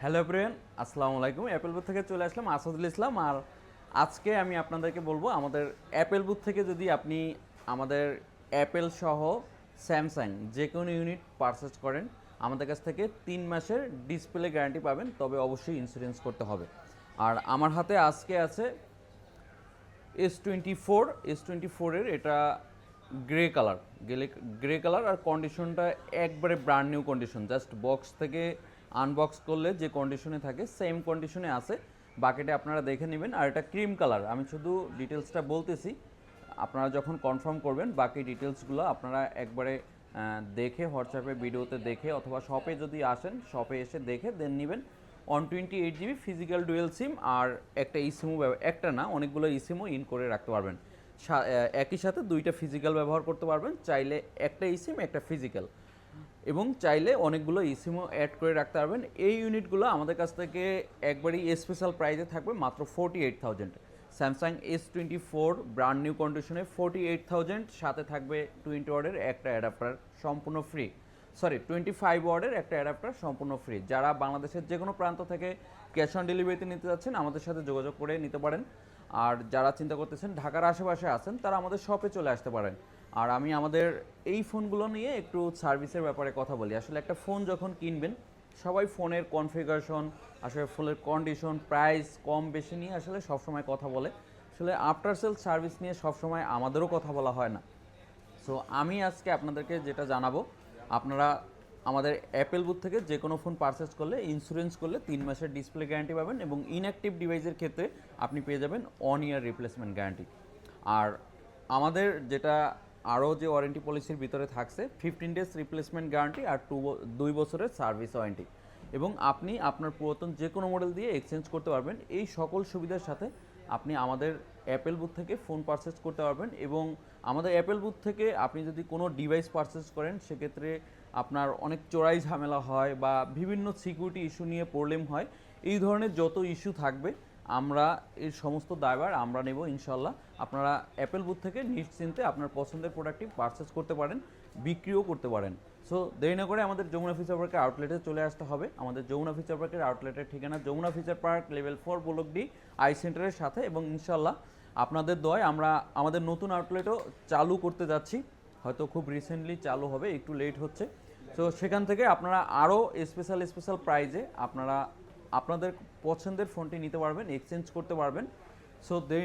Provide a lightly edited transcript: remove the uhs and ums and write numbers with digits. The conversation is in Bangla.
হ্যালো এভরিওয়ান, আসসালামু আলাইকুম। অ্যাপেল বুথ থেকে চলে আসলাম আসাদুল ইসলাম। আর আজকে আমি আপনাদেরকে বলবো আমাদের অ্যাপেল বুথ থেকে যদি আপনি আমাদের অ্যাপেল সহ স্যামসাং যে কোনো ইউনিট পারচেজ করেন, আমাদের কাছ থেকে 3 মাসের ডিসপ্লে গ্যারান্টি পাবেন, তবে অবশ্যই ইন্স্যুরেন্স করতে হবে। আর আমার হাতে আজকে আছে S24 এর এটা গ্রে কালার, গ্রে কালার। আর কন্ডিশনটা একবারে brand new condition, just box থেকে আনবক্স করলে যে কন্ডিশনে থাকে সেম কন্ডিশনে আছে। বাকিটা আপনারা দেখে নেবেন। আর এটা ক্রিম কালার, আমি শুধু ডিটেলসটা বলতেছি, আপনারা যখন কনফার্ম করবেন বাকি ডিটেলসগুলো আপনারা একবারে দেখে হোয়াটসঅ্যাপে ভিডিওতে দেখে অথবা শপে যদি আসেন শপে এসে দেখে দেন নেবেন। 128 GB ফিজিক্যাল ডুয়েল সিম আর একটা ইসিমও, একটা না অনেকগুলো ইসিমও ইন করে রাখতে পারবেন। একই সাথে দুইটা ফিজিক্যাল ব্যবহার করতে পারবেন, চাইলে একটা ইসিম একটা ফিজিক্যাল, এবং চাইলে অনেকগুলো ইসিমও অ্যাড করে রাখতে পারবেন। এই ইউনিটগুলো আমাদের কাছ থেকে একবারই স্পেশাল প্রাইসে থাকবে মাত্র 48,000। স্যামসাং S24 ব্র্যান্ড নিউ কন্ডিশনে 48,000, সাথে থাকবে 20 ওয়াটের একটা অ্যাডাপ্টার সম্পূর্ণ ফ্রি। 25 ওয়াটের একটা অ্যাডাপ্টার সম্পূর্ণ ফ্রি। যারা বাংলাদেশের যে কোনো প্রান্ত থেকে ক্যাশ অন ডেলিভারিতে নিতে যাচ্ছেন আমাদের সাথে যোগাযোগ করে নিতে পারেন। আর যারা চিন্তা করতেছেন ঢাকার আশেপাশে আছেন তারা আমাদের শপে চলে আসতে পারেন। আর আমি আমাদের এই ফোনগুলো নিয়ে একটু সার্ভিসের ব্যাপারে কথা বলি। আসলে একটা ফোন যখন কিনবেন সবাই ফোনের কনফিগারেশন, আসলে ফোনের কন্ডিশন, প্রাইস কম বেশি নিয়ে আসলে সবসময় কথা বলে। আসলে আফটার সেল সার্ভিস নিয়ে সবসময় আমাদেরও কথা বলা হয় না। সো আমি আজকে আপনাদেরকে যেটা জানাবো, আপনারা আমাদের অ্যাপেল বুথ থেকে যে কোনো ফোন পারচেস করলে, ইন্স্যুরেন্স করলে 3 মাসের ডিসপ্লে গ্যারান্টি পাবেন, এবং ইনঅ্যাক্টিভ ডিভাইসের ক্ষেত্রে আপনি পেয়ে যাবেন 1 ইয়ার রিপ্লেসমেন্ট গ্যারান্টি। আর আমাদের যেটা আরও যে ওয়ারেন্টি পলিসির ভিতরে থাকছে 15 ডেজ রিপ্লেসমেন্ট গ্যারান্টি আর 2 বছরের সার্ভিস ওয়ারেন্টি, এবং আপনি আপনার পুরাতন যে কোনো মডেল দিয়ে এক্সচেঞ্জ করতে পারবেন। এই সকল সুবিধার সাথে আপনি আমাদের অ্যাপেল বুথ থেকে ফোন পারচেস করতে পারবেন। এবং আমাদের অ্যাপেল বুথ থেকে আপনি যদি কোনো ডিভাইস পারচেস করেন সেক্ষেত্রে আপনার অনেক চোরাই ঝামেলা হয় বা বিভিন্ন সিকিউরিটি ইস্যু নিয়ে প্রবলেম হয়। এই ধরনের যত ইস্যু থাকবে আমরা এর সমস্ত দায়ভার আমরা নেব ইনশাল্লাহ। আপনারা অ্যাপেল বুথ থেকে নিশ্চিন্তে আপনার পছন্দের প্রোডাক্টটি পারচেস করতে পারেন, বিক্রিও করতে পারেন। সো দেরি না করে আমাদের যমুনা ফিচার পার্কের আউটলেটে চলে আসতে হবে। আমাদের যমুনা ফিচার পার্কের আউটলেটের ঠিকানা Jamuna feature park level 4 block D I সেন্টারের সাথে, এবং ইনশাল্লাহ আপনাদের দয় আমরা আমাদের নতুন আউটলেটও চালু করতে যাচ্ছি। হয়তো খুব রিসেন্টলি চালু হবে, একটু লেট হচ্ছে। সো সেখান থেকে আপনারা আরও স্পেশাল প্রাইজে আপনারা আপনাদের পছন্দের ফোনটি নিতে পারবেন, এক্সচেঞ্জ করতে পারবেন। সো দেরি